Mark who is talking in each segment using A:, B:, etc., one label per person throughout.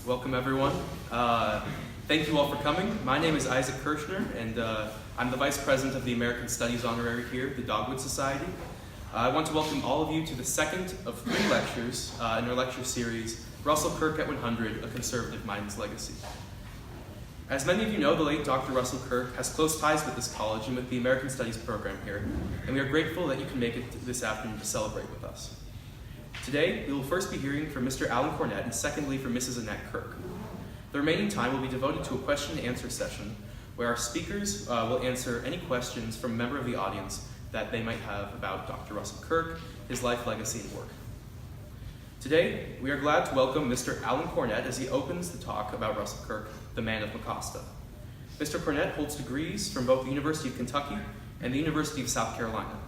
A: Welcome, everyone. Thank you all for coming. My name is Isaac Kirshner, and I'm the Vice President of the American Studies Honorary here at the Dogwood Society. I want to welcome all of you to the second of 3 lectures in our lecture series, Russell Kirk at 100, A Conservative Mind's Legacy. As many of you know, the late Dr. Russell Kirk has close ties with this college and with the American Studies program here, and we are grateful that you can make it this afternoon to celebrate with us. Today, we will first be hearing from Mr. Alan Cornett and secondly from Mrs. Annette Kirk. The remaining time will be devoted to a question and answer session where our speakers will answer any questions from a member of the audience that they might have about Dr. Russell Kirk, his life, legacy, and work. Today, we are glad to welcome Mr. Alan Cornett as he opens the talk about Russell Kirk, the man of Mecosta. Mr. Cornett holds degrees from both the University of Kentucky and the University of South Carolina.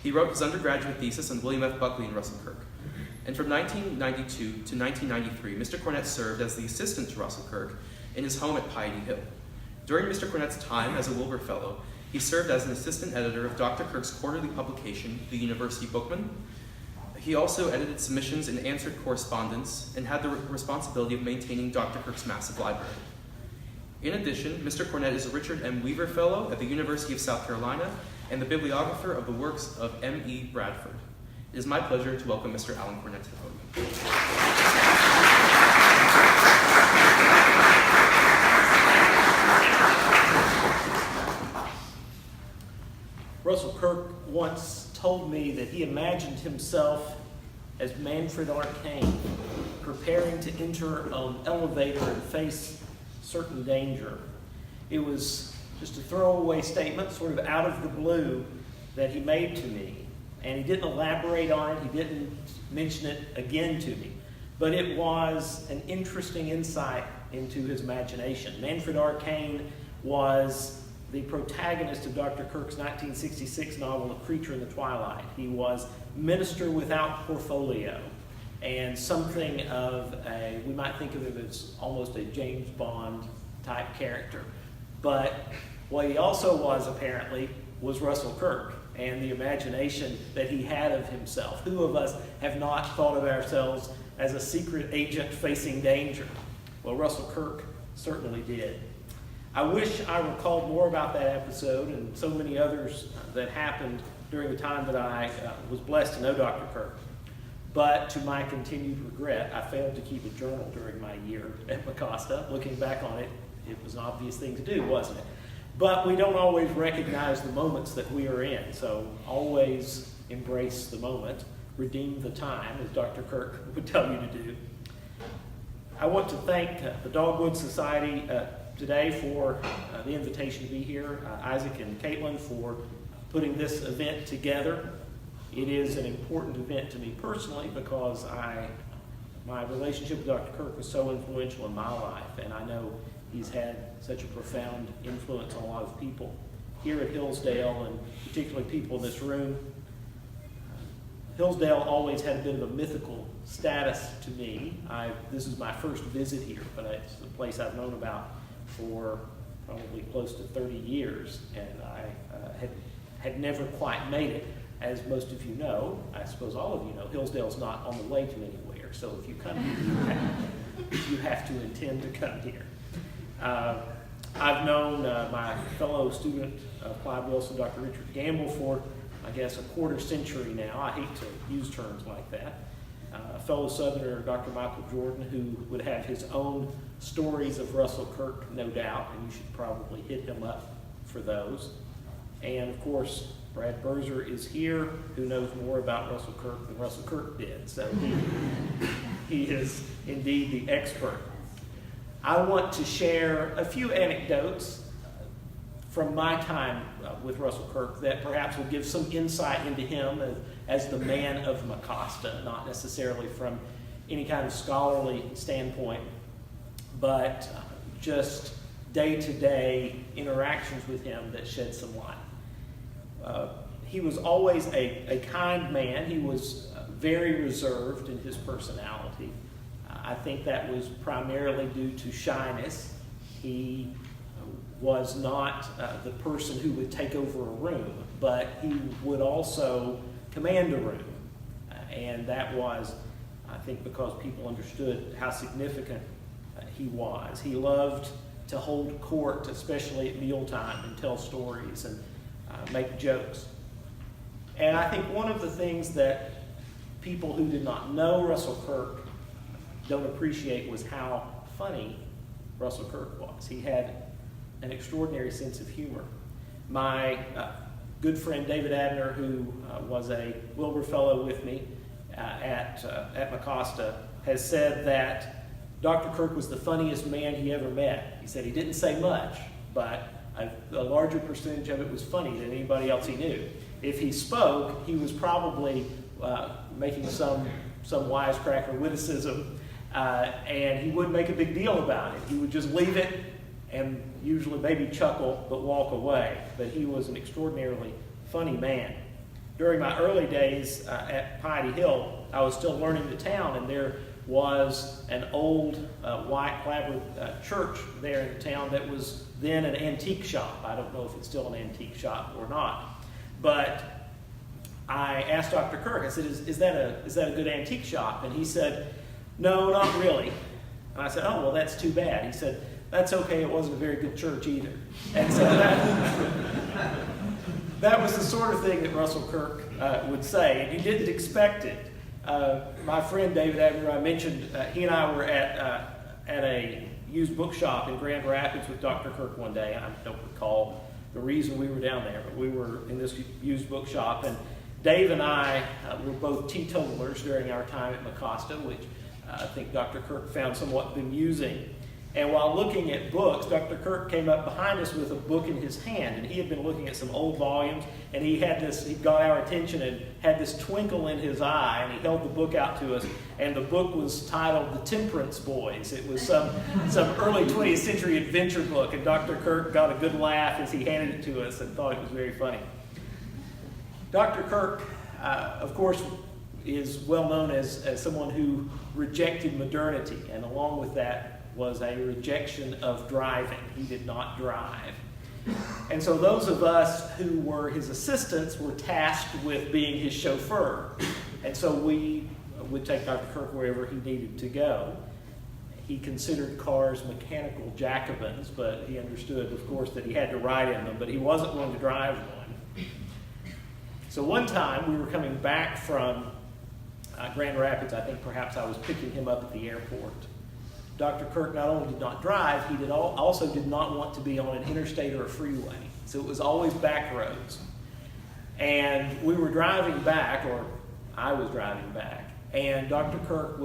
A: He wrote his undergraduate thesis on William F. Buckley and Russell Kirk. And from 1992 to 1993, Mr. Cornett served as the assistant to Russell Kirk in his home at Piety Hill. During Mr. Cornett's time as a Wilbur Fellow, he served as an assistant editor of Dr. Kirk's quarterly publication, The University Bookman. He also edited submissions and answered correspondence and had the responsibility of maintaining Dr. Kirk's massive library. In addition, Mr. Cornett is a Richard M. Weaver Fellow at the University of South Carolina and the bibliographer of the works of M.E. Bradford. It is my pleasure to welcome Mr. Alan Cornett to the podium.
B: Russell Kirk once told me that he imagined himself as Manfred R. Cain, preparing to enter an elevator and face certain danger. It was just a throwaway statement, sort of out of the blue, that he made to me. And he didn't elaborate on it, he didn't mention it again to me. But it was an interesting insight into his imagination. Manfred R. Cain was the protagonist of Dr. Kirk's 1966 novel, A Creature in the Twilight. He was minister without portfolio, and something of a, we might think of him as almost a James Bond type character. But what he also was, apparently, was Russell Kirk and the imagination that he had of himself. Who of us have not thought of ourselves as a secret agent facing danger? Well, Russell Kirk certainly did. I wish I recalled more about that episode and so many others that happened during the time that I was blessed to know Dr. Kirk. But to my continued regret, I failed to keep a journal during my year at Mecosta. Looking back on it, it was an obvious thing to do, wasn't it? But we don't always recognize the moments that we are in, so always embrace the moment, redeem the time, as Dr. Kirk would tell you to do. I want to thank the Dogwood Society today for the invitation to be here, Isaac and Caitlin for putting this event together. It is an important event to me personally because my relationship with Dr. Kirk was so influential in my life, and I know he's had such a profound influence on a lot of people here at Hillsdale, and particularly people in this room. Hillsdale always had a bit of a mythical status to me. This is my first visit here, but it's a place I've known about for probably close to 30 years, and I had never quite made it. As most of you know, I suppose all of you know, Hillsdale's not on the way to anywhere, so if you come here, you have to intend to come here. I've known my fellow student, Clyde Wilson, Dr. Richard Gamble, for, I guess, a quarter century now. I hate to use terms like that. A fellow Southerner, Dr. Michael Jordan, who would have his own stories of Russell Kirk, no doubt, and you should probably hit him up for those. And, of course, Brad Berzer is here, who knows more about Russell Kirk than Russell Kirk did. So he is indeed the expert. I want to share a few anecdotes from my time with Russell Kirk that perhaps will give some insight into him as the man of Mecosta, not necessarily from any kind of scholarly standpoint, but just day-to-day interactions with him that shed some light. He was always a kind man. He was very reserved in his personality. I think that was primarily due to shyness. He was not the person who would take over a room, but he would also command a room. And that was, I think, because people understood how significant he was. He loved to hold court, especially at mealtime, and tell stories and make jokes. And I think one of the things that people who did not know Russell Kirk don't appreciate was how funny Russell Kirk was. He had an extraordinary sense of humor. My good friend David Abner, who was a Wilbur Fellow with me at Mecosta, has said that Dr. Kirk was the funniest man he ever met. He said he didn't say much, but a larger percentage of it was funny than anybody else he knew. If he spoke, he was probably making some wisecracker witticism, and he wouldn't make a big deal about it. He would just leave it and usually maybe chuckle but walk away. But he was an extraordinarily funny man. During my early days at Piety Hill, I was still learning the town, and there was an old white clapboard church there in the town that was then an antique shop. I don't know if it's still an antique shop or not. But I asked Dr. Kirk, I said, is that a good antique shop? And he said, no, not really. And I said, oh, well, that's too bad. He said, that's okay, it wasn't a very good church either. And so that was the sort of thing that Russell Kirk would say, and you didn't expect it. My friend David Abner, I mentioned, he and I were at a used bookshop in Grand Rapids with Dr. Kirk one day. I don't recall the reason we were down there, but we were in this used bookshop, and Dave and I were both teetotalers during our time at Mecosta, which I think Dr. Kirk found somewhat bemusing. And while looking at books, Dr. Kirk came up behind us with a book in his hand, and he had been looking at some old volumes, and he got our attention and had this twinkle in his eye, and he held the book out to us, and the book was titled The Temperance Boys. It was some early 20th century adventure book, and Dr. Kirk got a good laugh as he handed it to us and thought it was very funny. Dr. Kirk, of course, is well known as someone who rejected modernity, and along with that was a rejection of driving. He did not drive. And so those of us who were his assistants were tasked with being his chauffeur. And so we would take Dr. Kirk wherever he needed to go. He considered cars mechanical Jacobins, but he understood, of course, that he had to ride in them, but he wasn't going to drive one. So one time we were coming back from Grand Rapids. I think perhaps I was picking him up at the airport. Dr. Kirk not only did not drive, he also did not want to be on an interstate or a freeway. So it was always back roads. And we were driving back, or I was driving back, and Dr. Kirk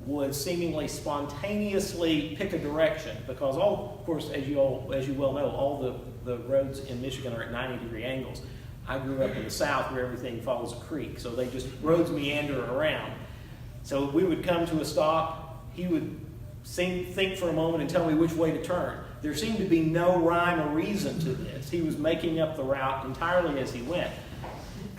B: would seemingly spontaneously pick a direction, because of course, as you well know, all the roads in Michigan are at 90-degree angles. I grew up in the South where everything follows a creek, so roads meander around. So we would come to a stop, he would think for a moment and tell me which way to turn. There seemed to be no rhyme or reason to this. He was making up the route entirely as he went.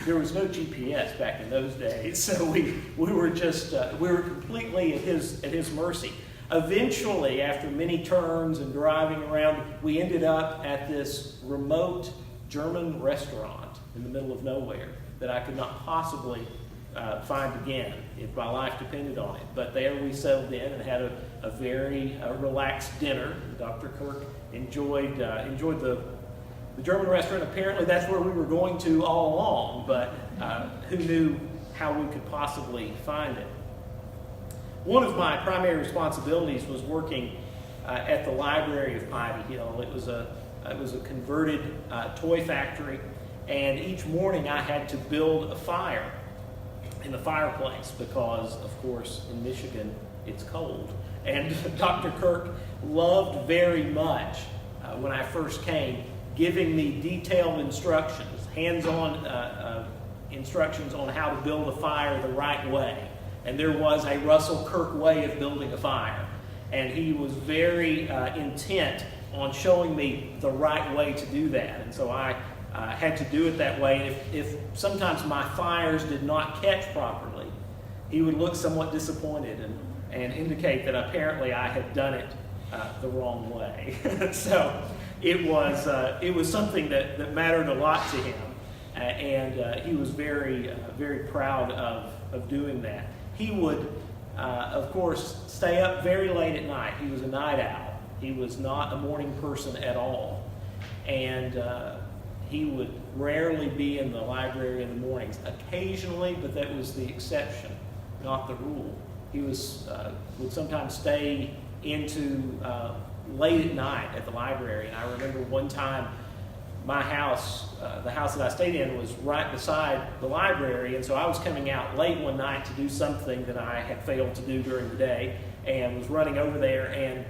B: There was no GPS back in those days, so we were completely at his mercy. Eventually, after many turns and driving around, we ended up at this remote German restaurant in the middle of nowhere that I could not possibly find again if my life depended on it. But there we settled in and had a very relaxed dinner. Dr. Kirk enjoyed the German restaurant. Apparently that's where we were going to all along, but who knew how we could possibly find it. One of my primary responsibilities was working at the library of Piety Hill. It was a converted toy factory, and each morning I had to build a fire in the fireplace because, of course, in Michigan it's cold. And Dr. Kirk loved very much, when I first came, giving me detailed instructions, hands-on instructions on how to build a fire the right way. And there was a Russell Kirk way of building a fire. And he was very intent on showing me the right way to do that. And so I had to do it that way. And if sometimes my fires did not catch properly, he would look somewhat disappointed and indicate that apparently I had done it the wrong way. So it was something that mattered a lot to him, and he was very very proud of doing that. He would of course, stay up very late at night. He was a night owl. He was not a morning person at all. And he would rarely be in the library in the mornings. Occasionally, but that was the exception, not the rule. He would sometimes stay into late at night at the library. And I remember one time my house, the house that I stayed in, was right beside the library, and so I was coming out late one night to do something that I had failed to do during the day, and was running over there, and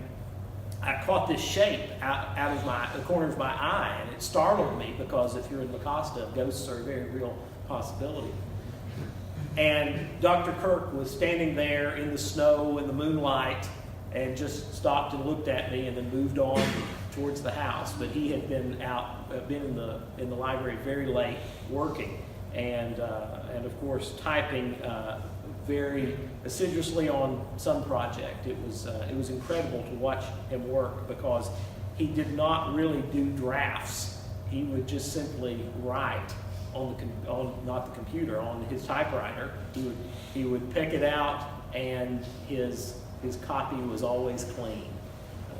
B: I caught this shape out of the corner of my eye, and it startled me because if you're in Mecosta, ghosts are a very real possibility. And Dr. Kirk was standing there in the snow and the moonlight and just stopped and looked at me and then moved on towards the house. But he had been in the library very late working and of course typing very assiduously on some project. It was incredible to watch him work because he did not really do drafts. He would just simply write on not the computer, on his typewriter. He would pick it out, and his copy was always clean.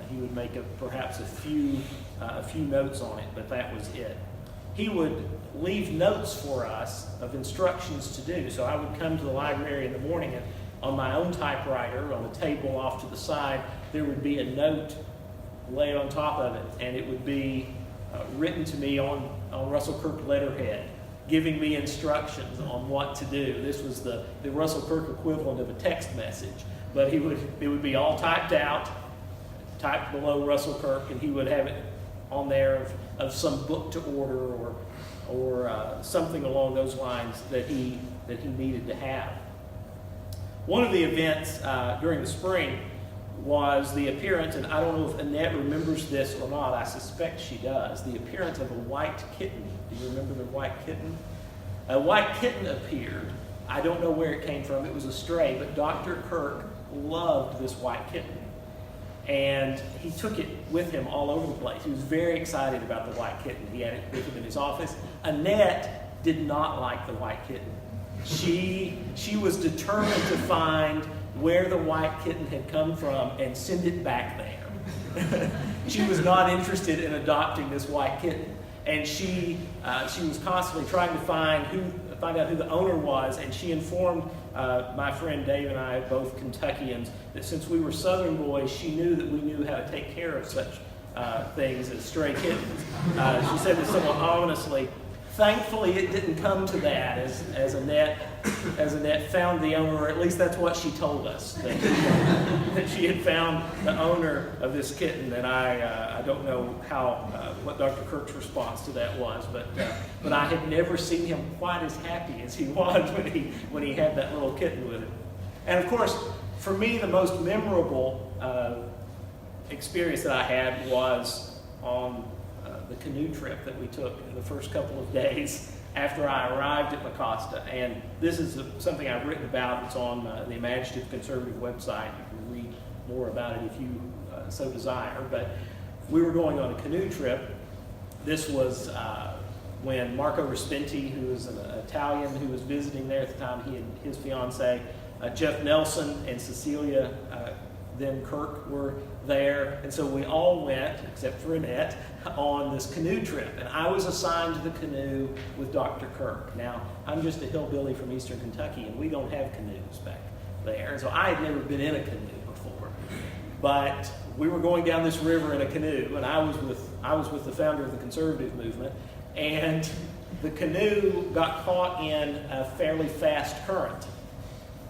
B: He would make perhaps a few notes on it, but that was it. He would leave notes for us of instructions to do. So I would come to the library in the morning, and on my own typewriter, on the table off to the side, there would be a note laid on top of it, and it would be written to me on Russell Kirk letterhead, giving me instructions on what to do. This was the Russell Kirk equivalent of a text message, but it would be all typed out, typed below Russell Kirk, and he would have it on there of some book to order or something along those lines that he needed to have. One of the events during the spring was the appearance, and I don't know if Annette remembers this or not, I suspect she does, the appearance of a white kitten. Do you remember the white kitten? A white kitten appeared. I don't know where it came from. It was a stray, but Dr. Kirk loved this white kitten. And he took it with him all over the place. He was very excited about the white kitten. He had it with him in his office. Annette did not like the white kitten. She was determined to find where the white kitten had come from and send it back there. She was not interested in adopting this white kitten. And she was constantly trying to find out who the owner was, and she informed my friend Dave and I, both Kentuckians, that since we were Southern boys, she knew that we knew how to take care of such things as stray kittens. She said this somewhat ominously. Thankfully, it didn't come to that, as Annette found the owner, or at least that's what she told us, that she had found the owner of this kitten. And I don't know what Dr. Kirk's response to that was, but I had never seen him quite as happy as he was when he had that little kitten with him. And of course, for me, the most memorable experience that I had was on the canoe trip that we took in the first couple of days after I arrived at Mecosta. And this is something I've written about. It's on the Imaginative Conservative website. You can read more about it if you so desire. But we were going on a canoe trip. This was when Marco Respinti, who was an Italian who was visiting there at the time, he and his fiancée, Jeff Nelson and Cecilia then Kirk were there, and so we all went, except for Annette, on this canoe trip. And I was assigned to the canoe with Dr. Kirk. Now, I'm just a hillbilly from eastern Kentucky, and we don't have canoes back there. And so I had never been in a canoe before. But we were going down this river in a canoe, and I was with the founder of the conservative movement, and the canoe got caught in a fairly fast current.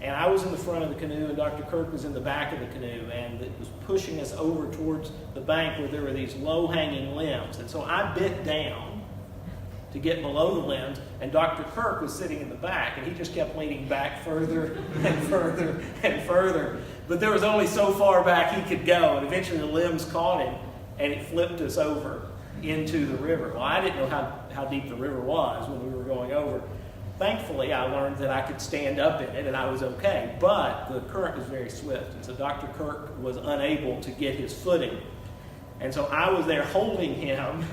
B: And I was in the front of the canoe, and Dr. Kirk was in the back of the canoe, and it was pushing us over towards the bank where there were these low-hanging limbs. And so I bent down to get below the limbs, and Dr. Kirk was sitting in the back, and he just kept leaning back further and further and further. But there was only so far back he could go, and eventually the limbs caught him, and it flipped us over into the river. Well, I didn't know how deep the river was when we were going over. Thankfully, I learned that I could stand up in it, and I was okay. But the current was very swift, and so Dr. Kirk was unable to get his footing. And so I was there holding him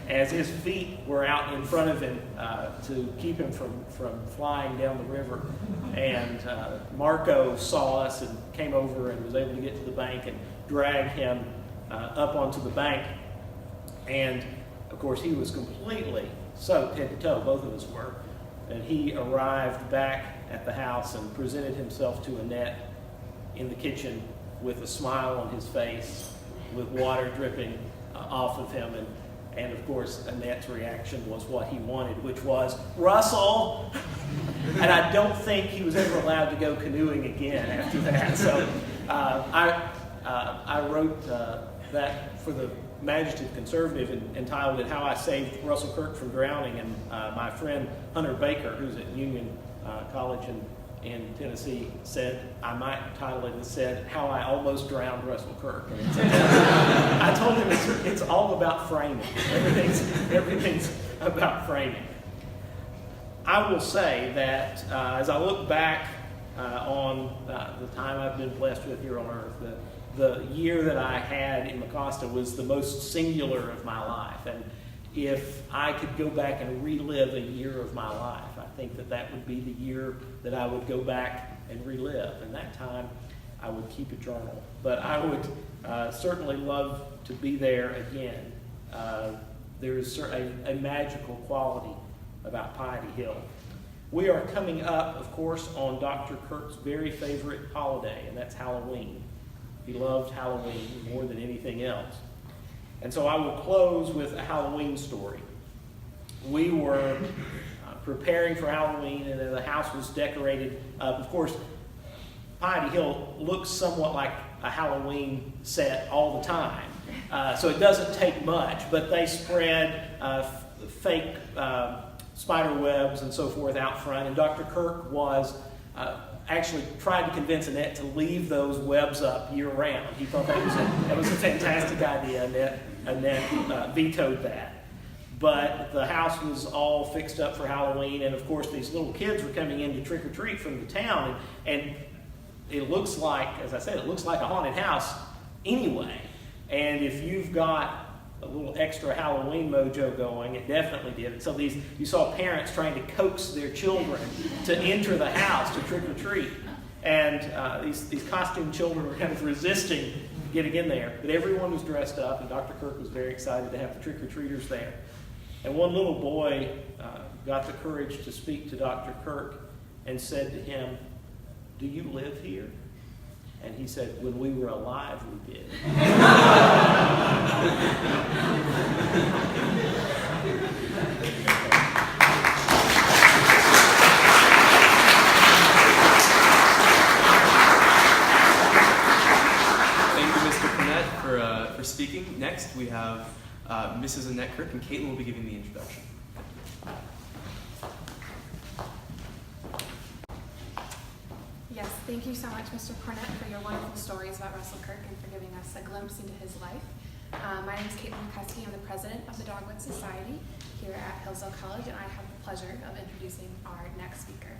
B: as his feet were out in front of him to keep him from flying down the river. And Marco saw us and came over and was able to get to the bank and drag him up onto the bank. And of course, he was completely soaked head to toe, both of us were. And he arrived back at the house and presented himself to Annette in the kitchen with a smile on his face, with water dripping off of him. And of course, Annette's reaction was what he wanted, which was, "Russell!" And I don't think he was ever allowed to go canoeing again after that. So I wrote that for the Imaginative Conservative and entitled it "How I Saved Russell Kirk from Drowning." And my friend Hunter Baker, who's at Union College in Tennessee, said I might title it, and said "How I Almost Drowned Russell Kirk." And I told him it's all about framing. Everything's about framing. I will say that as I look back on the time I've been blessed with here on earth, the year that I had in Mecosta was the most singular of my life. And if I could go back and relive a year of my life, I think that would be the year that I would go back and relive. And that time, I would keep a journal. But I would certainly love to be there again. There is a magical quality about Piety Hill. We are coming up, of course, on Dr. Kirk's very favorite holiday, and that's Halloween. He loved Halloween more than anything else. And so I will close with a Halloween story. We were preparing for Halloween, and the house was decorated. Of course, Piety Hill looks somewhat like a Halloween set all the time. So it doesn't take much, but they spread fake spider webs and so forth out front. And Dr. Kirk was actually tried to convince Annette to leave those webs up year-round. He thought that was a fantastic idea. Annette vetoed that. But the house was all fixed up for Halloween, and of course these little kids were coming in to trick-or-treat from the town, and it looks like, as I said, it looks like a haunted house anyway. And if you've got a little extra Halloween mojo going, it definitely did. And so you saw parents trying to coax their children to enter the house to trick-or-treat. And these costumed children were kind of resisting getting in there. But everyone was dressed up, and Dr. Kirk was very excited to have the trick-or-treaters there. And one little boy got the courage to speak to Dr. Kirk and said to him, "Do you live here?" And he said, "When we were alive, we did."
A: Thank you, Mr. Cornett, for speaking. Next, we have Mrs. Annette Kirk, and Caitlin will be giving the introduction.
C: Yes, thank you so much, Mr. Cornett, for your wonderful stories about Russell Kirk and for giving us a glimpse into his life. My name is Caitlin Mecosta. I'm the president of the Dogwood Society here at Hillsdale College, and I have the pleasure of introducing our next speaker.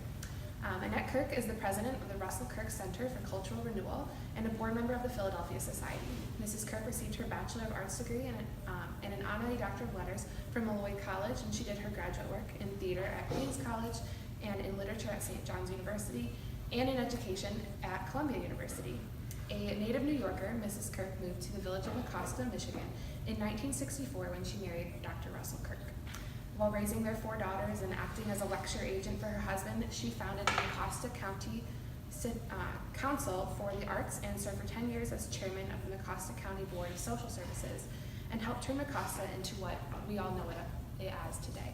C: Annette Kirk is the president of the Russell Kirk Center for Cultural Renewal and a board member of the Philadelphia Society. Mrs. Kirk received her Bachelor of Arts degree and an honorary Doctor of Letters from Malloy College, and she did her graduate work in theater at Queens College and in literature at St. John's University and in education at Columbia University. A native New Yorker, Mrs. Kirk moved to the village of Mecosta, Michigan in 1964 when she married Dr. Russell Kirk. While raising their 4 daughters and acting as a lecture agent for her husband, she founded the Mecosta County Council for the Arts and served for 10 years as chairman of the Mecosta County Board of Social Services and helped turn Mecosta into what we all know it as today.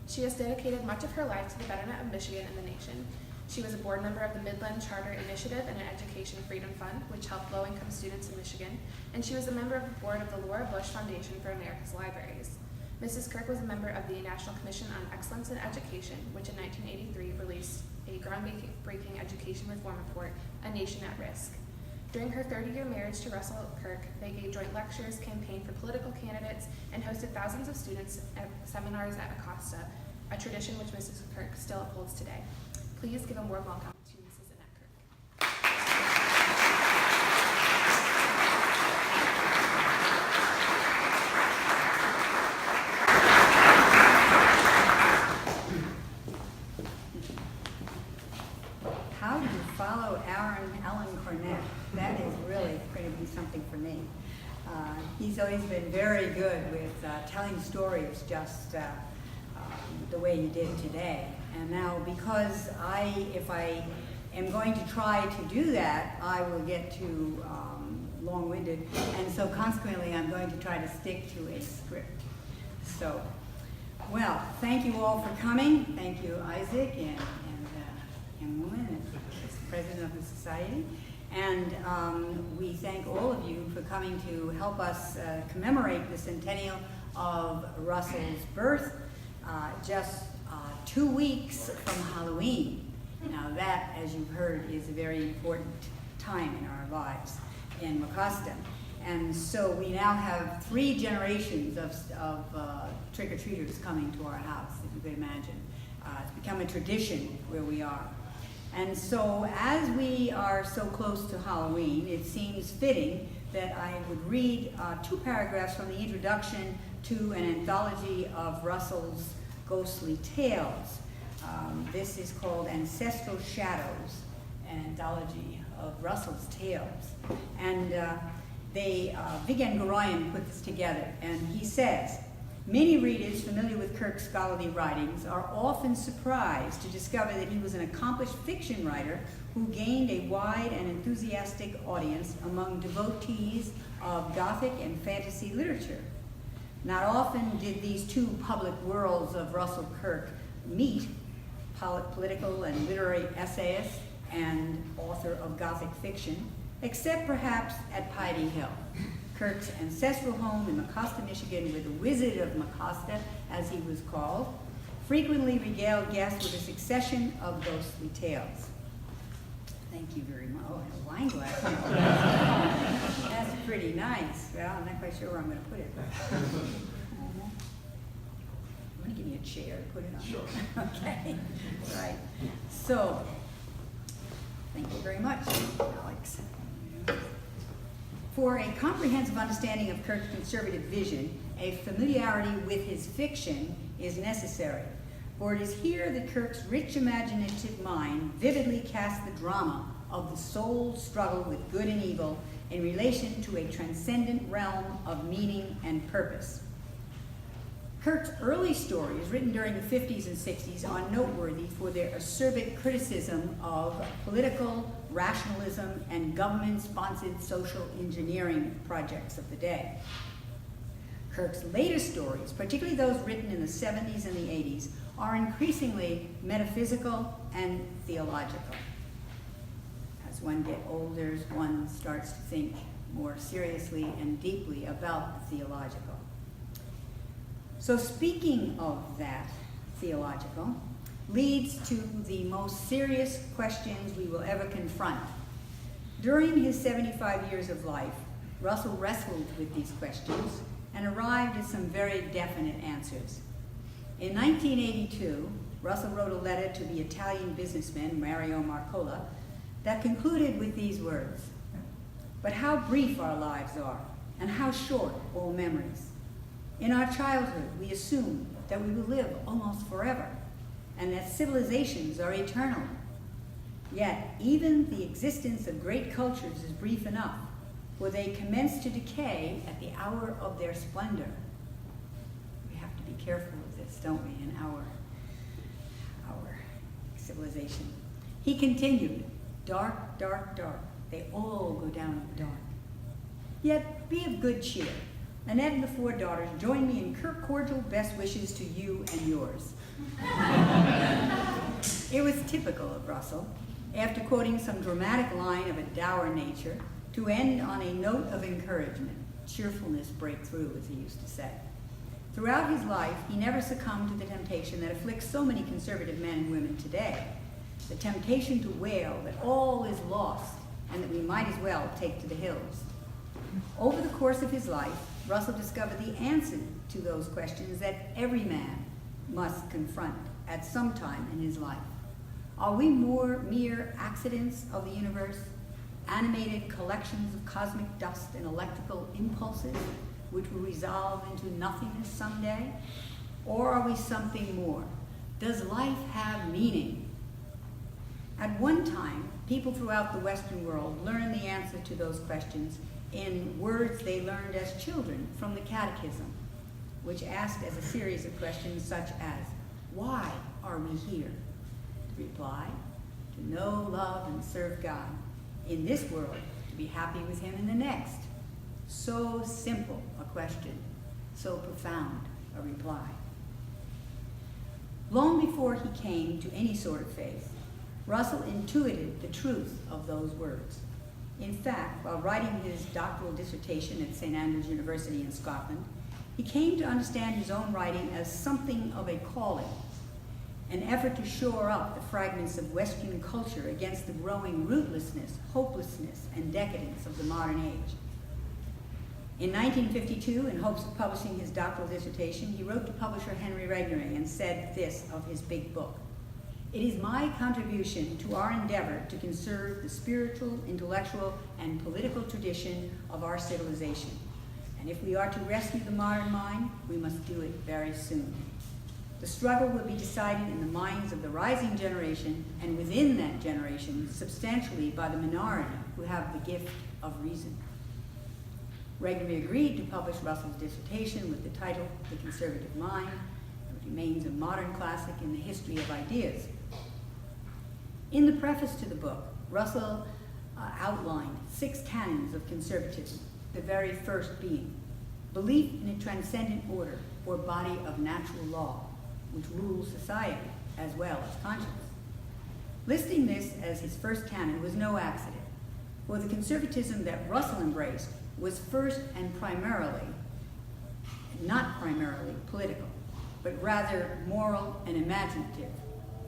C: She has dedicated much of her life to the betterment of Michigan and the nation. She was a board member of the Midland Charter Initiative and an Education Freedom Fund, which helped low-income students in Michigan, and she was a member of the board of the Laura Bush Foundation for America's Libraries. Mrs. Kirk was a member of the National Commission on Excellence in Education, which in 1983 released a groundbreaking education reform report, A Nation at Risk. During her 30-year marriage to Russell Kirk, they gave joint lectures, campaigned for political candidates, and hosted thousands of students at seminars at Mecosta, a tradition which Mrs. Kirk still upholds today. Please give a warm welcome to Mrs. Annette Kirk.
D: always been very good with telling stories just the way you did today. And now, because if I am going to try to do that, I will get too long-winded, and so consequently I'm going to try to stick to a script. So, well, thank you all for coming. Thank you, Isaac and Woman, and President of the Society. And we thank all of you for coming to help us commemorate the centennial of Russell's birth, just 2 weeks from Halloween. Now that, as you've heard, is a very important time in our lives in Mecosta. And so we now have 3 generations of trick-or-treaters coming to our house, if you could imagine. It's become a tradition where we are. And so as we are so close to Halloween, it seems fitting that I would read 2 paragraphs from the introduction to an anthology of Russell's ghostly tales. This is called Ancestral Shadows, an anthology of Russell's tales. And Vigen Goroyan put this together, and he says, many readers familiar with Kirk's scholarly writings are often surprised to discover that he was an accomplished fiction writer who gained a wide and enthusiastic audience among devotees of Gothic and fantasy literature. Not often did these 2 public worlds of Russell Kirk meet, political and literary essayist and author of Gothic fiction, except perhaps at Piety Hill, Kirk's ancestral home in Mecosta, Michigan, where the Wizard of Mecosta, as he was called, frequently regaled guests with a succession of ghostly tales. Thank you very much. Oh, and a wine glass. That's pretty nice. Well, I'm not quite sure where I'm going to put it. You want to give me a chair to put it on?
A: Sure.
D: Okay. Right. So, thank you very much, Alex. For a comprehensive understanding of Kirk's conservative vision, a familiarity with his fiction is necessary, for it is here that Kirk's rich imaginative mind vividly casts the drama of the soul's struggle with good and evil in relation to a transcendent realm of meaning and purpose. Kirk's early stories, written during the 50s and 60s, are noteworthy for their acerbic criticism of political rationalism and government-sponsored social engineering projects of the day. Kirk's later stories, particularly those written in the 70s and the 80s, are increasingly metaphysical and theological. As one gets older, one starts to think more seriously and deeply about the theological. So speaking of that theological, leads to the most serious questions we will ever confront. During his 75 years of life, Russell wrestled with these questions and arrived at some very definite answers. In 1982, Russell wrote a letter to the Italian businessman Mario Marcola that concluded with these words: "But how brief our lives are, and how short all memories. In our childhood, we assume that we will live almost forever, and that civilizations are eternal. Yet, even the existence of great cultures is brief enough, for they commence to decay at the hour of their splendor." We have to be careful of this, don't we, in our civilization. He continued, "Dark, dark, dark, they all go down in the dark. Yet be of good cheer. Annette and the 4 daughters join me in cordial best wishes to you and yours." It was typical of Russell, after quoting some dramatic line of a dour nature, to end on a note of encouragement. Cheerfulness break through, as he used to say. Throughout his life, he never succumbed to the temptation that afflicts so many conservative men and women today, the temptation to wail that all is lost and that we might as well take to the hills. Over the course of his life, Russell discovered the answer to those questions that every man must confront at some time in his life. Are we more mere accidents of the universe, animated collections of cosmic dust and electrical impulses, which will resolve into nothingness someday? Or are we something more? Does life have meaning? At one time, people throughout the Western world learned the answer to those questions in words they learned as children from the Catechism, which asked as a series of questions such as, why are we here? The reply, to know, love, and serve God in this world, to be happy with him in the next. So simple a question, so profound a reply. Long before he came to any sort of faith, Russell intuited the truth of those words. In fact, while writing his doctoral dissertation at St. Andrews University in Scotland, he came to understand his own writing as something of a calling, an effort to shore up the fragments of Western culture against the growing rootlessness, hopelessness, and decadence of the modern age. In 1952, in hopes of publishing his doctoral dissertation, he wrote to publisher Henry Regnery and said this of his big book: "It is my contribution to our endeavor to conserve the spiritual, intellectual, and political tradition of our civilization. And if we are to rescue the modern mind, we must do it very soon. The struggle will be decided in the minds of the rising generation, and within that generation, substantially by the minority who have the gift of reason." Regnery agreed to publish Russell's dissertation with the title The Conservative Mind. It remains a modern classic in the history of ideas. In the preface to the book, Russell outlined 6 canons of conservatism, the very first being belief in a transcendent order or body of natural law, which rules society as well as conscience. Listing this as his first canon was no accident, for the conservatism that Russell embraced was first and not primarily political, but rather moral and imaginative,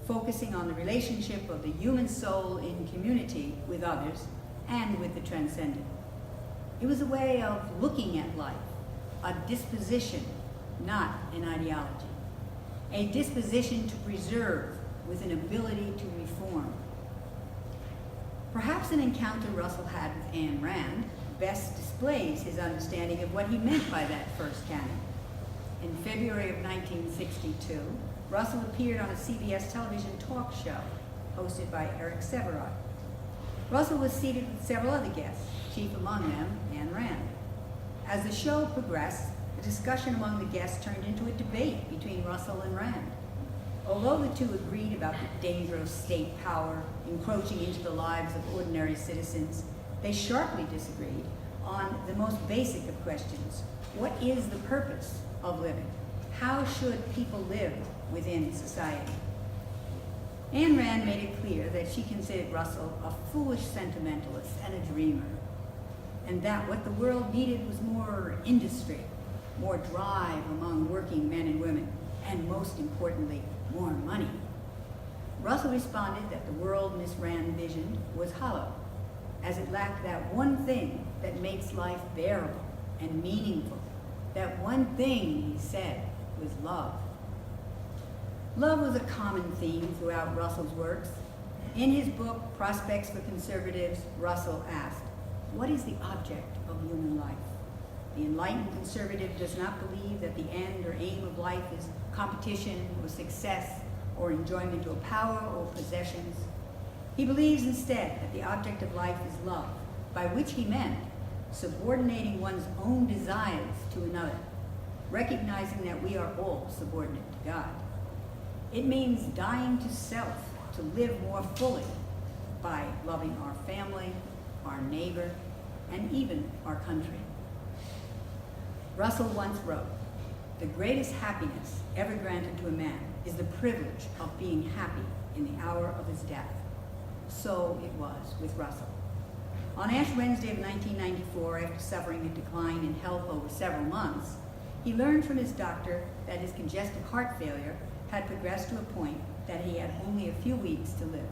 D: focusing on the relationship of the human soul in community with others and with the transcendent. It was a way of looking at life, a disposition, not an ideology, a disposition to preserve with an ability to reform. Perhaps an encounter Russell had with Ayn Rand best displays his understanding of what he meant by that first canon. In February of 1962, Russell appeared on a CBS television talk show hosted by Eric Sevareid. Russell was seated with several other guests, chief among them Ayn Rand. As the show progressed, the discussion among the guests turned into a debate between Russell and Rand. Although the two agreed about the danger of state power encroaching into the lives of ordinary citizens, they sharply disagreed on the most basic of questions. What is the purpose of living? How should people live within society? Ayn Rand made it clear that she considered Russell a foolish sentimentalist and a dreamer, and that what the world needed was more industry, more drive among working men and women, and most importantly, more money. Russell responded that the world Miss Rand visioned was hollow, as it lacked that one thing that makes life bearable and meaningful. That one thing, he said, was love. Love was a common theme throughout Russell's works. In his book, Prospects for Conservatives, Russell asked, what is the object of human life? The enlightened conservative does not believe that the end or aim of life is competition or success or enjoyment or power or possessions. He believes instead that the object of life is love, by which he meant subordinating one's own desires to another, recognizing that we are all subordinate to God. It means dying to self to live more fully by loving our family, our neighbor, and even our country. Russell once wrote, "The greatest happiness ever granted to a man is the privilege of being happy in the hour of his death." So it was with Russell. On Ash Wednesday of 1994, after suffering a decline in health over several months, he learned from his doctor that his congestive heart failure had progressed to a point that he had only a few weeks to live.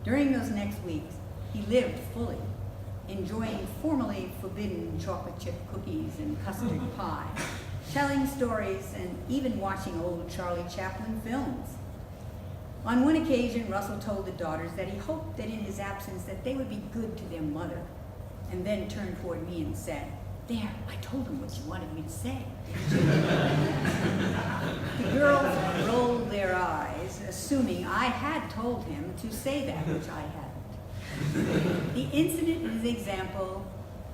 D: During those next weeks, he lived fully, enjoying formerly forbidden chocolate chip cookies and custard pie, telling stories, and even watching old Charlie Chaplin films. On one occasion, Russell told the daughters that he hoped that in his absence that they would be good to their mother, and then turned toward me and said, "There, I told him what you wanted me to say." The girls rolled their eyes, assuming I had told him to say that, which I hadn't. The incident is an example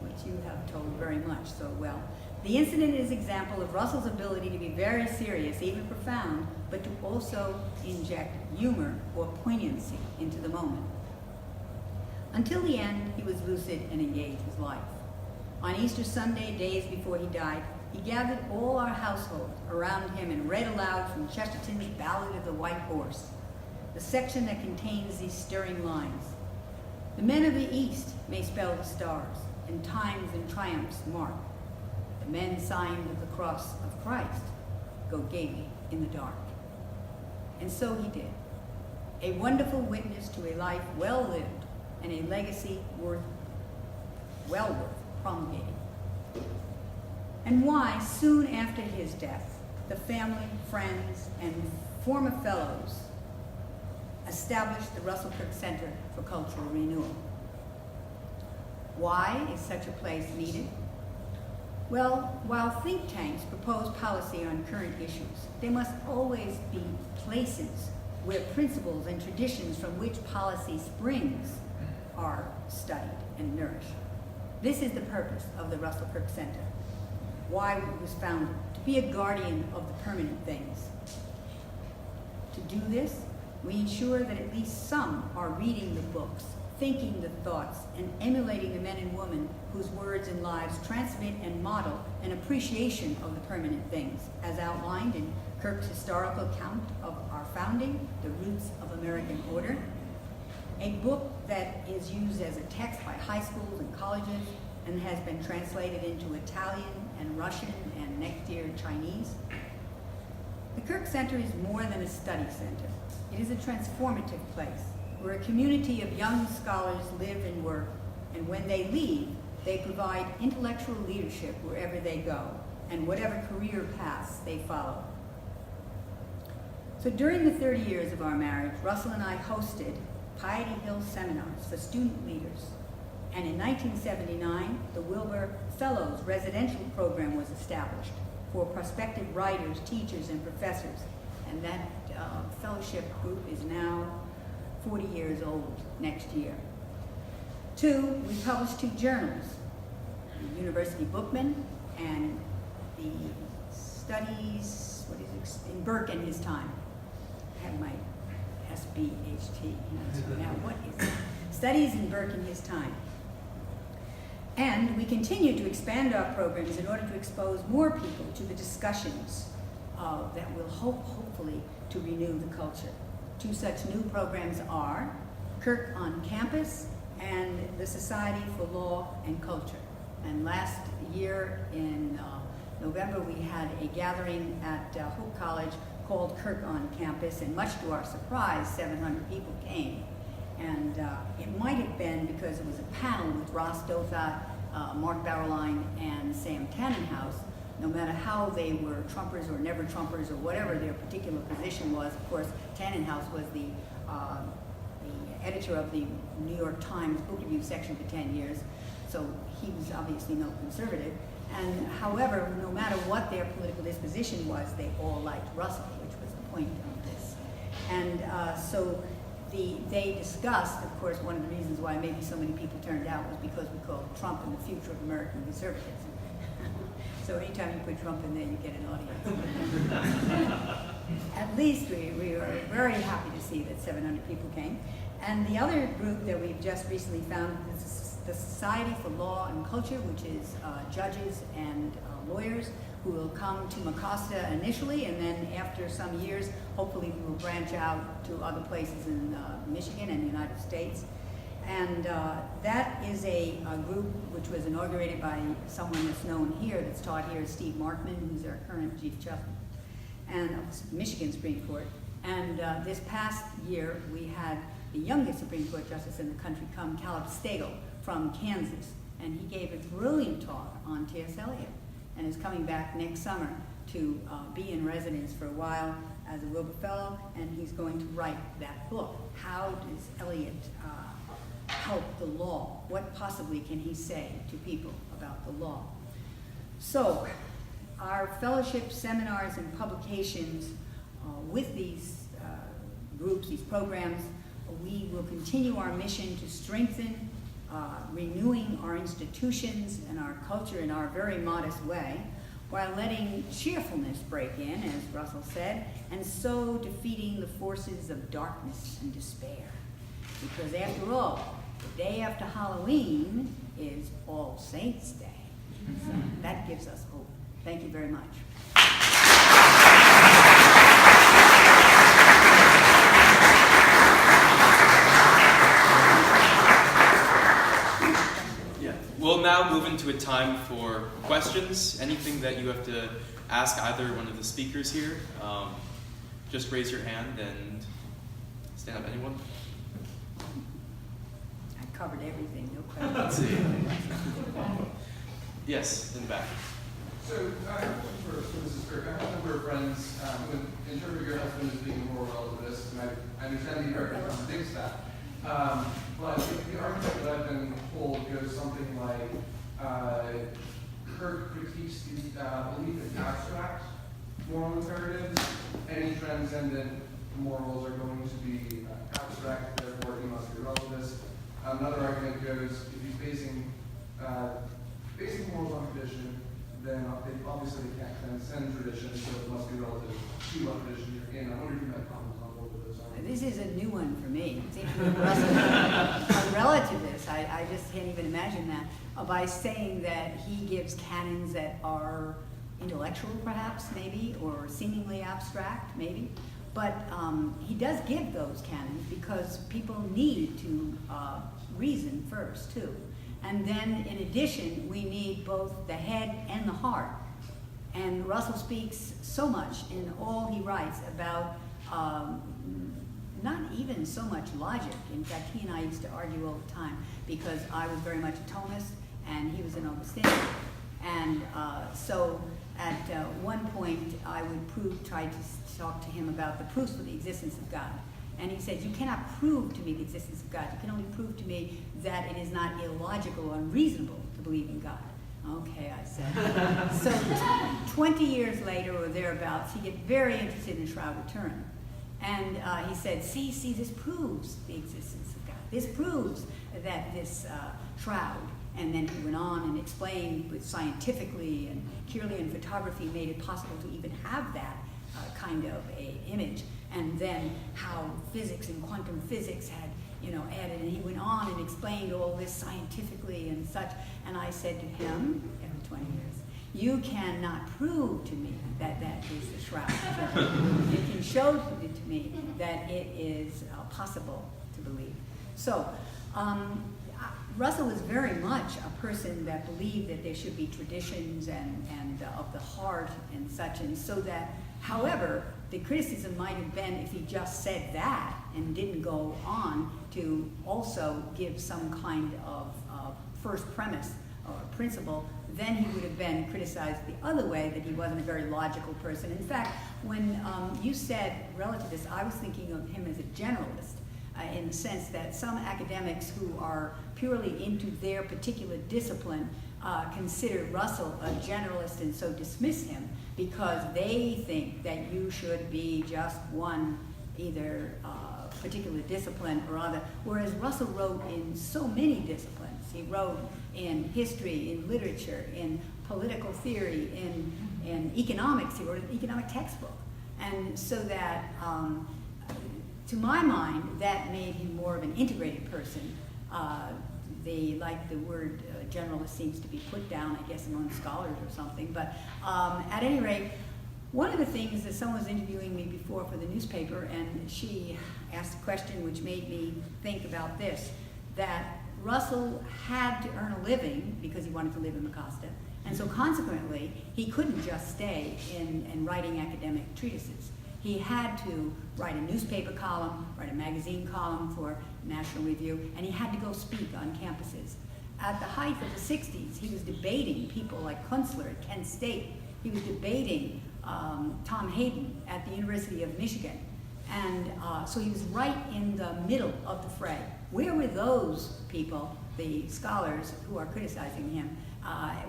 D: which you have told very much so well. The incident is an example of Russell's ability to be very serious, even profound, but to also inject humor or poignancy into the moment. Until the end, he was lucid and engaged with life. On Easter Sunday, days before he died, he gathered all our household around him and read aloud from Chesterton's Ballad of the White Horse, the section that contains these stirring lines. The men of the East may spell the stars, and times and triumphs mark. The men signed with the cross of Christ go gaily in the dark. And so he did. A wonderful witness to a life well lived and a legacy well worth promulgating. And why, soon after his death, the family, friends, and former fellows established the Russell Kirk Center for Cultural Renewal. Why is such a place needed? Well, while think tanks propose policy on current issues, they must always be places where principles and traditions from which policy springs are studied and nourished. This is the purpose of the Russell Kirk Center. Why it was founded: to be a guardian of the permanent things. To do this, we ensure that at least some are reading the books, thinking the thoughts, and emulating the men and women whose words and lives transmit and model an appreciation of the permanent things, as outlined in Kirk's historical account of our founding, The Roots of American Order, a book that is used as a text by high schools and colleges and has been translated into Italian and Russian and next year Chinese. The Kirk Center is more than a study center. It is a transformative place where a community of young scholars live and work, and when they leave, they provide intellectual leadership wherever they go and whatever career paths they follow. So during the 30 years of our marriage, Russell and I hosted Piety Hill seminars for student leaders. And in 1979, the Wilbur Fellows residential program was established for prospective writers, teachers, and professors. And that fellowship group is now 40 years old next year. 2, we published 2 journals, the University Bookman and the Studies, in Burke and His Time. I have my SBHT. So now what is it? Studies in Burke and His Time. And we continue to expand our programs in order to expose more people to the discussions that will hopefully to renew the culture. 2 such new programs are Kirk on Campus and the Society for Law and Culture. And last year in November, we had a gathering at Hope College called Kirk on Campus, and much to our surprise, 700 people came. And it might have been because it was a panel with Ross Dothat, Mark Bauerlein, and Sam Tannenhouse. No matter how they were Trumpers or never Trumpers or whatever their particular position was. Of course, Tannenhouse was the editor of the New York Times Book Review section for 10 years, so he was obviously no conservative. And however, no matter what their political disposition was, they all liked Russell, which was the point of this. And so they discussed, of course, one of the reasons why maybe so many people turned out was because we called Trump in the future of American conservatism. So anytime you put Trump in there, you get an audience. At least we are very happy to see that 700 people came. And the other group that we've just recently found is the Society for Law and Culture, which is judges and lawyers who will come to Mecosta initially, and then after some years, hopefully we will branch out to other places in Michigan and the United States. And that is a group which was inaugurated by someone that's known here, that's taught here, Steve Markman, who's our current Chief Justice, and of Michigan Supreme Court. And this past year, we had the youngest Supreme Court Justice in the country come, Caleb Stagel from Kansas. And he gave a brilliant talk on T.S. Eliot and is coming back next summer to be in residence for a while as a Wilbur Fellow, and he's going to write that book. How does Eliot help the law? What possibly can he say to people about the law? So, our fellowship seminars and publications with these groups, these programs, we will continue our mission to strengthen renewing our institutions and our culture in our very modest way, while letting cheerfulness break in, as Russell said, and so defeating the forces of darkness and despair. Because after all, the day after Halloween is All Saints' Day. So that gives us hope. Thank you very much.
A: We'll now move into a time for questions. Anything that you have to ask either one of the speakers here, just raise your hand and stand up. Anyone?
D: I covered everything, no questions.
A: Let's see. Yes, in the back.
E: So, I have a question for Mrs. Kirk. I have a number of friends who interpret your husband as being a moral relativist, and I understand that he very contradicts that. But the argument that I've been told goes something like, Kirk critiques the belief in abstract moral imperatives. Any transcendent morals are going to be abstract, therefore he must be relativist. Another argument goes, if he's basing morals on tradition, then they obviously can't transcend tradition, so it must be relative to what tradition you're in. I wonder if you might comment on both of those arguments.
D: This is a new one for me. A relativist, I just can't even imagine that. By saying that he gives canons that are intellectual, perhaps, maybe, or seemingly abstract, maybe. But he does give those canons because people need to reason first, too. And then, in addition, we need both the head and the heart. And Russell speaks so much in all he writes about not even so much logic. In fact, he and I used to argue all the time because I was very much a Thomist and he was an Augustinian. And so at one point, I would try to talk to him about the proofs for the existence of God. And he said, you cannot prove to me the existence of God. You can only prove to me that it is not illogical or unreasonable to believe in God. Okay, I said. So 20 years later or thereabouts, he gets very interested in Shroud of Turin. And he said, see, this proves the existence of God. This proves that this shroud. And then he went on and explained with scientifically and Kirlian photography made it possible to even have that kind of a image. And then how physics and quantum physics had, added. And he went on and explained all this scientifically and such. And I said to him, after 20 years, you cannot prove to me that that is the shroud. You can show to me that it is possible to believe. So, Russell was very much a person that believed that there should be traditions and of the heart and such, and so that, however, the criticism might have been if he just said that and didn't go on to also give some kind of first premise or principle, then he would have been criticized the other way, that he wasn't a very logical person. In fact, when you said relativist, I was thinking of him as a generalist. In the sense that some academics who are purely into their particular discipline consider Russell a generalist and so dismiss him because they think that you should be just one, either particular discipline or other, whereas Russell wrote in so many disciplines. He wrote in history, in literature, in political theory, in economics. He wrote an economic textbook. And so that to my mind, that made him more of an integrated person. The word generalist seems to be put down, I guess, among scholars or something. But at any rate, one of the things that someone was interviewing me before for the newspaper, and she asked a question which made me think about this, that Russell had to earn a living because he wanted to live in Mecosta. And so consequently, he couldn't just stay in writing academic treatises. He had to write a newspaper column, write a magazine column for National Review, and he had to go speak on campuses. At the height of the 60s, he was debating people like Kunstler at Kent State. He was debating Tom Hayden at the University of Michigan. And so he was right in the middle of the fray. Where were those people, the scholars who are criticizing him,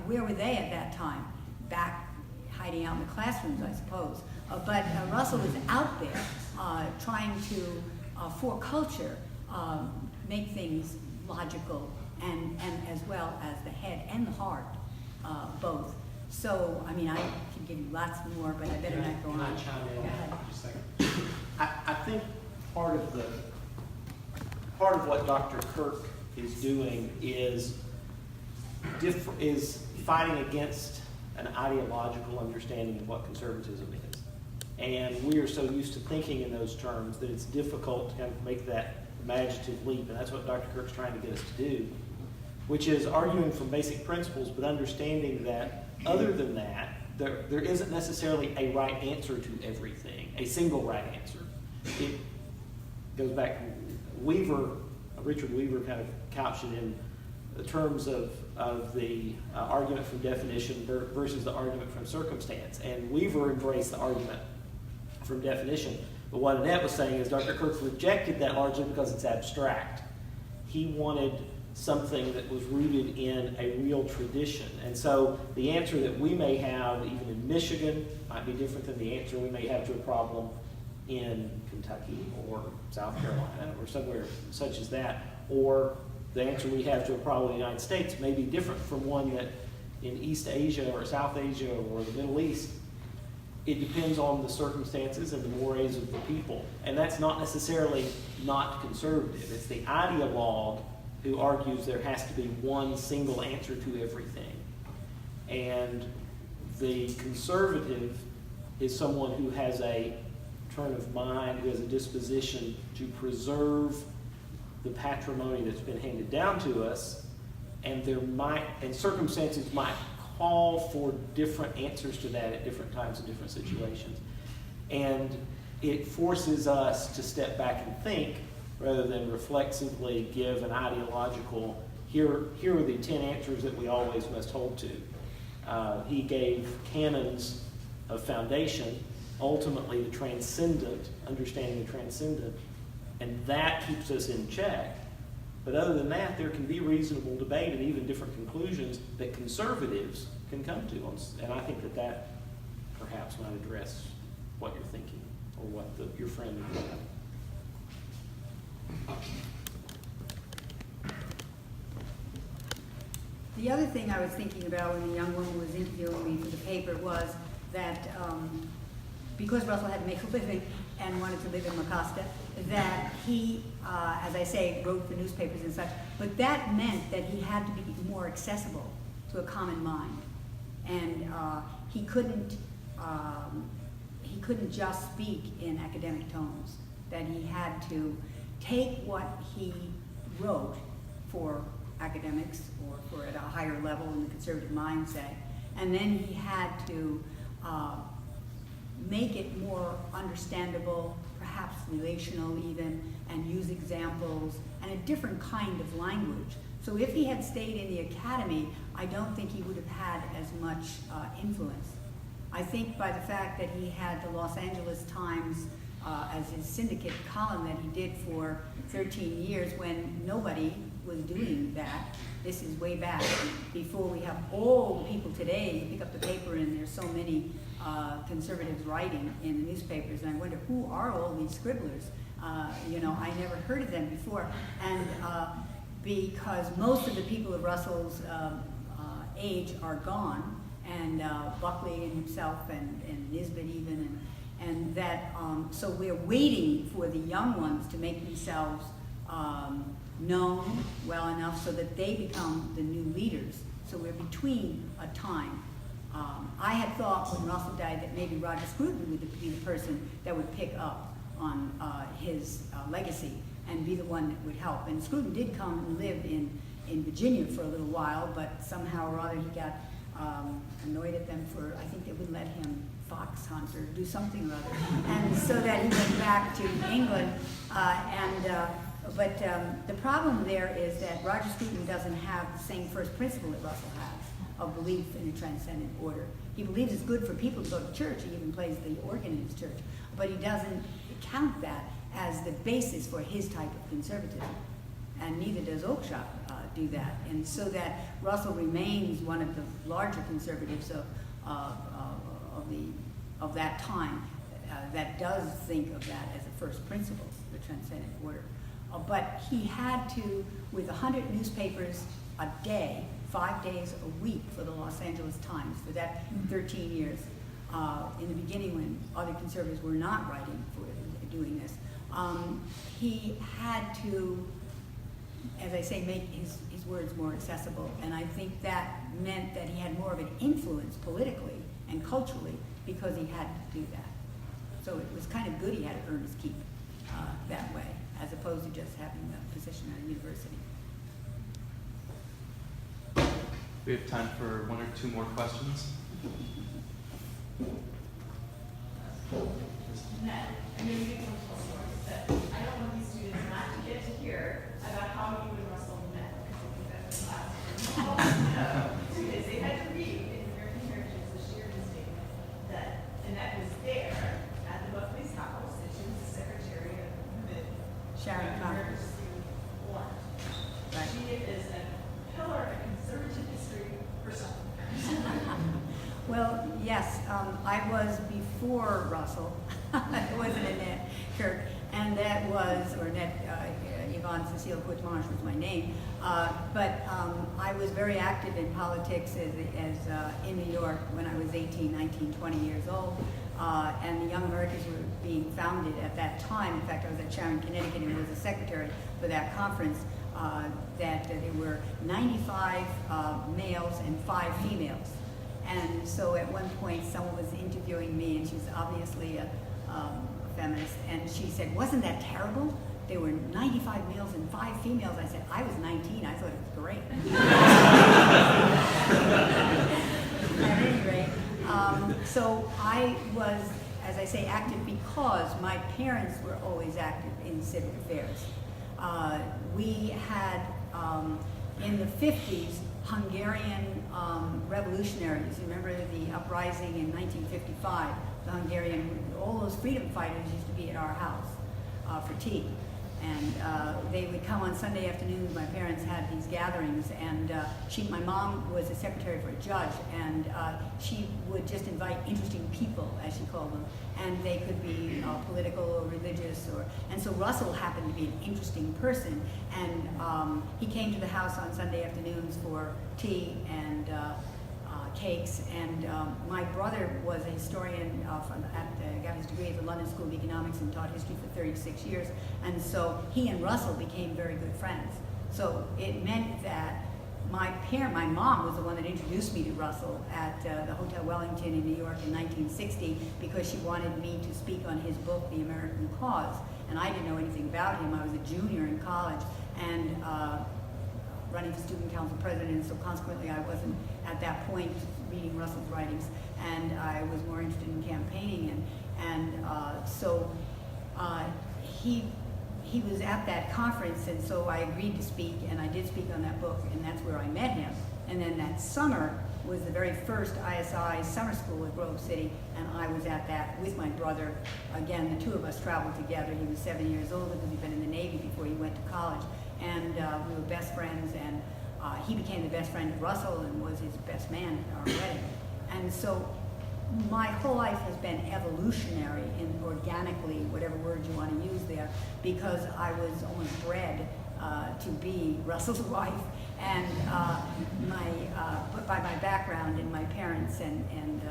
D: where were they at that time? Back hiding out in the classrooms, I suppose. But Russell was out there trying to, for culture, make things logical and as well as the head and the heart, both. So, I mean, I can give you lots more, but I better not go on.
B: Can I chime in?
D: Go ahead.
B: Just a second. I think part of what Dr. Kirk is doing is fighting against an ideological understanding of what conservatism is. And we are so used to thinking in those terms that it's difficult to kind of make that imaginative leap, and that's what Dr. Kirk's trying to get us to do, which is arguing from basic principles, but understanding that other than that, there isn't necessarily a right answer to everything, a single right answer. It goes back to Richard Weaver kind of couched it in the terms of the argument from definition versus the argument from circumstance. And Weaver embraced the argument from definition. But what Annette was saying is Dr. Kirk rejected that largely because it's abstract. He wanted something that was rooted in a real tradition. And so the answer that we may have, even in Michigan, might be different than the answer we may have to a problem in Kentucky or South Carolina or somewhere such as that. Or the answer we have to a problem in the United States may be different from one that in East Asia or South Asia or the Middle East. It depends on the circumstances and the mores of the people. And that's not necessarily not conservative. It's the ideologue who argues there has to be one single answer to everything. And the conservative is someone who has a turn of mind, who has a disposition to preserve the patrimony that's been handed down to us, and circumstances might call for different answers to that at different times and different situations. And it forces us to step back and think rather than reflexively give an ideological, here are the 10 answers that we always must hold to. He gave canons of foundation, ultimately the transcendent, understanding the transcendent, and that keeps us in check. But other than that, there can be reasonable debate and even different conclusions that conservatives can come to. And I think that perhaps might address what you're thinking or what your friend is thinking.
D: The other thing I was thinking about when the young woman was interviewing me for the paper was that because Russell had to make a living and wanted to live in Mecosta, that he, as I say, wrote for newspapers and such, but that meant that he had to be more accessible to a common mind. And he couldn't just speak in academic tones, that he had to take what he wrote for academics or for at a higher level in the conservative mindset, and then he had to make it more understandable, perhaps relational even, and use examples and a different kind of language. So if he had stayed in the academy, I don't think he would have had as much influence. I think by the fact that he had the Los Angeles Times as his syndicate column that he did for 13 years when nobody was doing that. This is way back before we have all the people today. You pick up the paper and there's so many conservatives writing in the newspapers, and I wonder who are all these scribblers. I never heard of them before, and because most of the people of Russell's age are gone, and Buckley and himself and Nisbet even, and that so we're waiting for the young ones to make themselves known well enough so that they become the new leaders. So we're between a time. I had thought when Russell died that maybe Roger Scruton would be the person that would pick up on his legacy and be the one that would help. And Scruton did come and live in Virginia for a little while, but somehow or other he got annoyed at them for, I think they wouldn't let him fox hunt or do something or other. And so that he went back to England. But the problem there is that Roger Scruton doesn't have the same first principle that Russell has of belief in a transcendent order. He believes it's good for people to go to church. He even plays the organ in his church. But he doesn't count that as the basis for his type of conservatism. And neither does Oakeshott do that. And so that Russell remains one of the larger conservatives of that time that does think of that as a first principle, the transcendent order. But he had to, with 100 newspapers a day, 5 days a week for the Los Angeles Times for that 13 years, in the beginning when other conservatives were not writing for doing this, he had to, as I say, make his words more accessible. And I think that meant that he had more of an influence politically and culturally because he had to do that. So it was kind of good he had to earn his keep that way, as opposed to just having a position at a university.
A: We have time for one or two more questions.
F: Annette, I'm going to give some stories that I don't want these students not to get to hear about how you and Russell met, because I think that's the last students. They had to read in American Heritage the Sheridan statement that Annette was there at the Buckley's house, and she was the secretary of the
D: Sharon
F: American
D: Congress.
F: Student Lunch.
D: Right.
F: She is a pillar of conservative history herself.
D: Well, yes, I was before Russell. It wasn't Annette Kirk, and that was, or Annette Yvonne Cecile Courtemanche was my name. But I was very active in politics as in New York when I was 18, 19, 20 years old. And the Young Americans were being founded at that time. In fact, I was at Sharon, Connecticut, and was the secretary for that conference. That there were 95 males and 5 females. And so at one point, someone was interviewing me, and she was obviously a feminist, and she said, "Wasn't that terrible? There were 95 males and 5 females." I said, "I was 19. I thought it was great." At any rate, so I was, as I say, active because my parents were always active in civic affairs. We had, in the 50s, Hungarian revolutionaries. You remember the uprising in 1955? The Hungarian, all those freedom fighters used to be at our house for tea. And they would come on Sunday afternoons. My parents had these gatherings, and my mom was a secretary for a judge, and she would just invite interesting people, as she called them, and they could be political or religious, and so Russell happened to be an interesting person, and he came to the house on Sunday afternoons for tea and cakes, and my brother was a historian, got his degree at the London School of Economics and taught history for 36 years, and so he and Russell became very good friends. So it meant that my mom was the one that introduced me to Russell at the Hotel Wellington in New York in 1960 because she wanted me to speak on his book, The American Cause, and I didn't know anything about him. I was a junior in college, and running for student council president, so consequently I wasn't at that point reading Russell's writings, and I was more interested in campaigning, and so he was at that conference, and so I agreed to speak, and I did speak on that book, and that's where I met him. And then that summer was the very first ISI summer school at Grove City, and I was at that with my brother. Again, the two of us traveled together. He was 7 years older because he'd been in the Navy before he went to college, and we were best friends, and he became the best friend of Russell and was his best man at our wedding. And so my whole life has been evolutionary and organically, whatever word you want to use there, because I was almost bred to be Russell's wife, and by my background and my parents and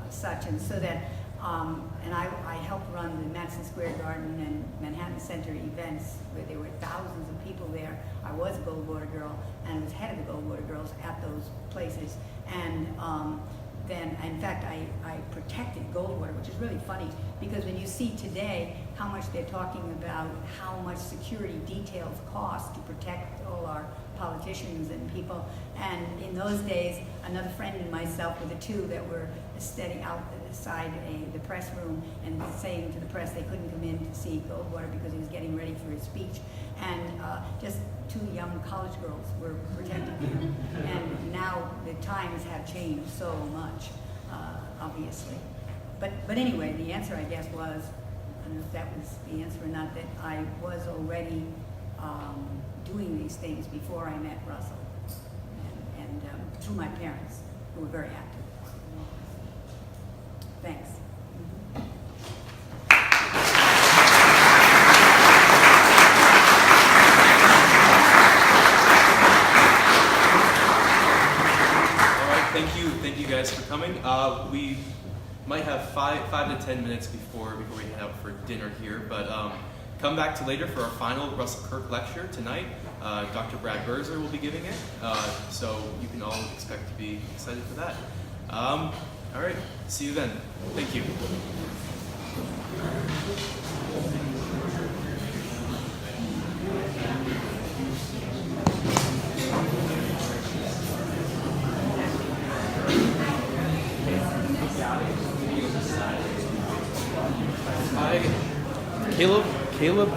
D: such, and so that and I helped run the Madison Square Garden and Manhattan Center events where there were thousands of people there. I was a Goldwater girl and was head of the Goldwater girls at those places, and then, in fact, I protected Goldwater, which is really funny, because when you see today how much they're talking about how much security details cost to protect all our politicians and people, and in those days, another friend and myself were the two that were standing outside the press room and saying to the press they couldn't come in to see Goldwater because he was getting ready for his speech, and just two young college girls were protecting him. And now the times have changed so much, obviously. But anyway, the answer, I guess, was, I don't know if that was the answer or not, that I was already doing these things before I met Russell, and through my parents, who were very active. Thanks.
A: coming. We might have 5 to 10 minutes before we head out for dinner here, but come back to later for our final Russell Kirk lecture tonight. Dr. Brad Berzer will be giving it, so you can all expect to be excited for that. All right, see you then. Thank you. Hi, Caleb,